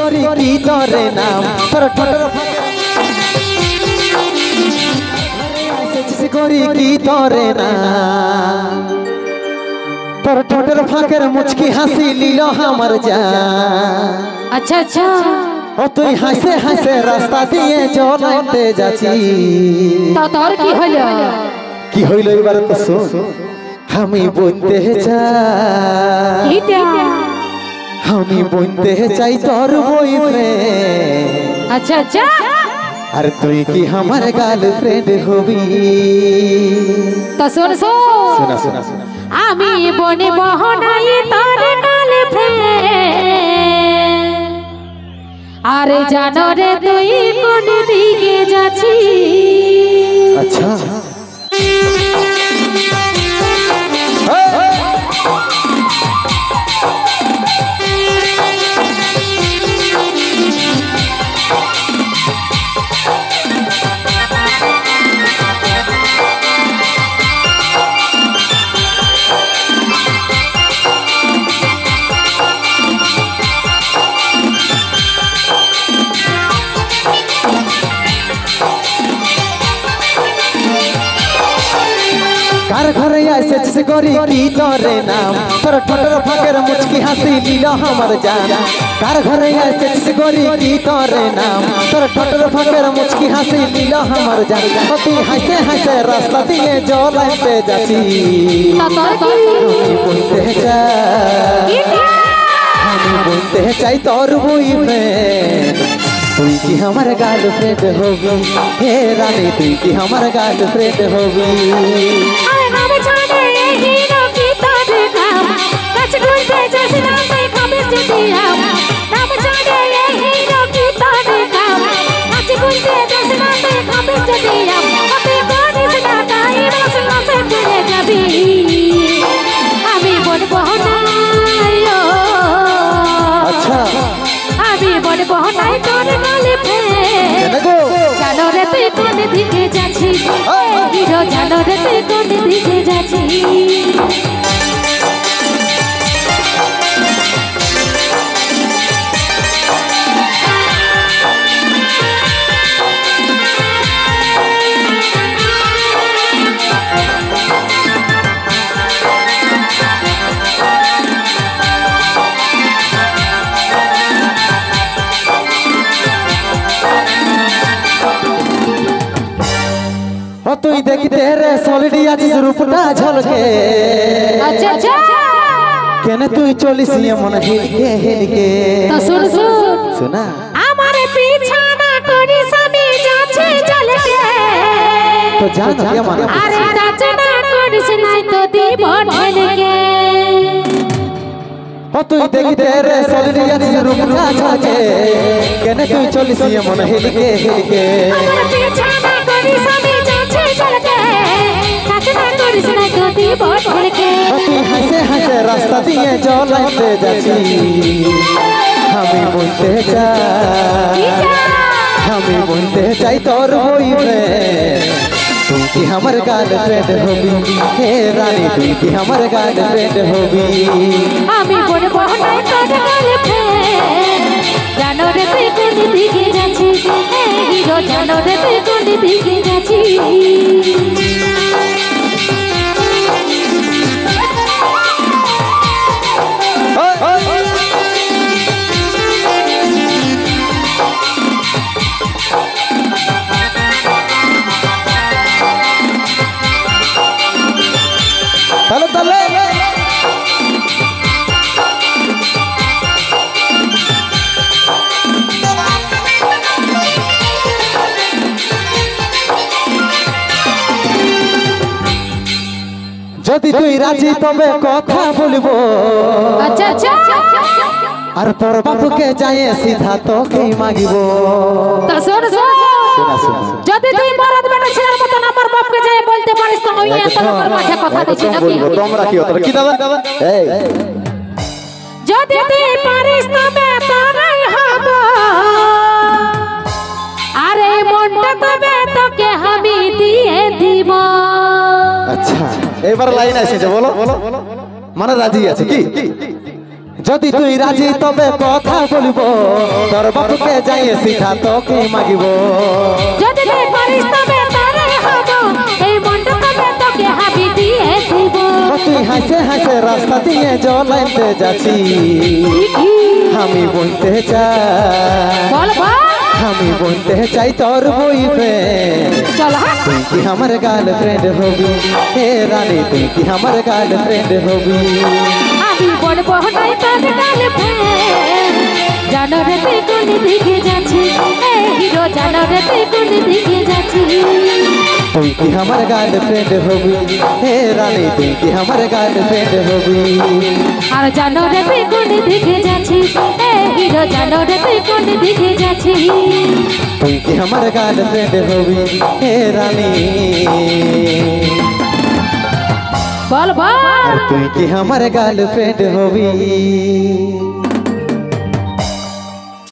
করি কি তোরে নাম তোর ঠোঁটের করি কি তোরে নাম তোর ঠোঁটের ফাঁকের মুচকি হাসি লীল আমার জান। আচ্ছা আচ্ছা ও তুই হাসে হাসে রাস্তা দিয়ে চলাইতে যাচ্ছি তো তোর কি হলো? কি হইল এবার তো শোন আমি বলতে চাই আমি বলতে চাই তোর বয়ফ্রেন্ড। আচ্ছা আচ্ছা আর তুই কি আমার গার্লফ্রেন্ড হবি? তো শোন শোনা শোনা শোনা আমি বনে বহনাই তোর গার্লফ্রেন্ড আরে জানো রে তুই কোন দিকে যাচ্ছিস? আচ্ছা কার ঘরে এসেছিস করি কি তোরে নাম তোর ঠোঁটের ফাঁকের মুচকি হাসি লীল আমার জান। কার ঘরে এসেছিস করি কি তোরে নাম তোর ঠোঁটের ফাঁকের মুচকি হাসি লীল আমার জান। তুই হাসে হাসে রাস্তা দিয়ে চলাইতে যাচ্ছি আমি বলতে চাই আমি বলতে চাই তোর বয়ফ্রেন্ড তুই কি আমার গার্লফ্রেন্ড হবি? হে রানী তুই কি আমার গার্লফ্রেন্ড হবি? আমি বলবো আচ্ছা আমি বলবো নাই তোর গার্লফ্রেন্ড জানো রে তুই কোন দিকে যাচ্ছিস হিরো জানো রে তুই কোন দিকে যাচ্ছিস? ও তুই দেখতে রে সলিডি আছিস রূপটা ঝলকে আচ্ছা আচ্ছা কেন তুই চলিস এমন হিলকে হিলকে? তো শুন শোনা আমার পিছা না করিস আমি যাচ্ছি চলকে তো জান কেমন আরে টাচ না করিস নাই তো দিব ঢেলকে। ও তুই দেখতে রে সলিডি আছিস রূপটা ঝলকে কেন তুই চলিস এমন হিলকে হিলকে? আমার পিছা না করিস আমি যাচ্ছি চলকে টাচ না করিস নাই তো দিব ঢেলকে। তুই হাসে হাসে রাস্তা দিয়ে চলাইতে যাচ্ছি আমি বলতে চাই আমি বলতে চাই তোর বয়ফ্রেন্ড তুই কি আমার গার্লফ্রেন্ড হবি? হে রানী তুই কি আমার গার্লফ্রেন্ড হবি? আমি বলবো নাই তোর গার্লফ্রেন্ড জানো রে তুই কোন দিকে যাচ্ছিস হিরো জানো রে তুই কোন দিকে যাচ্ছিস? তাহলে তাহলে যদি তুই রাজি তবে কথা বলবো আচ্ছা আচ্ছা আর তোর বাপুকে যাই সিধা তোকে মাগিব। তা শোন যদি তুই মরদ বেটা ছেলের মতন আমার বাপকে যাই বলতে পারিস তো ওই এত নম্বর মাঠে কথা দিছি নাকি? তোমরা কি তোরা কি দাদা এই যদি তুই পারিস তবে তোরাই হব আরে মনটা তবে তোকে আমি দিয়ে দিব। আচ্ছা এবার লাইন আসছে বলো মানে রাজি আছে কি? যদি তুই রাজি তবে কথা বলবো, তোর বাপকে যাই সিধা তোকে মাগিব। যদি তুই পারিস তবে তারে হব, এই মণ্ডপে তোকে হাবি দিয়ে দিব। তুই হাসে হাসে রাস্তা দিয়ে জল আনতে যাচ্ছি, আমি বলতে চাই, বল বল আমি বলতে চাই তোর বয়ফ্রেন্ড। চল তুই কি আমার গার্লফ্রেন্ড হবি হে রানী, তুই কি আমার গার্লফ্রেন্ড হবি। আমি বলবো নাই তোর গার্লফ্রেন্ড, জানো রে তুই কোন দিকে যাচ্ছিস, এই হিরো জানো রে তুই কোন দিকে যাচ্ছিস। তুই কি আমার গার্লফ্রেন্ড হবি হে রানী, তুই কি আমার গার্লফ্রেন্ড হবি। আর জানো রে তুই কোন দিকে যাচ্ছিস, এই হিরো জানো রে তুই কোন দিকে যাচ্ছিস। তুই কি আমার গার্লফ্রেন্ড হবি হে রানী, বল বল আর তুই কি আমার গার্লফ্রেন্ড হবি।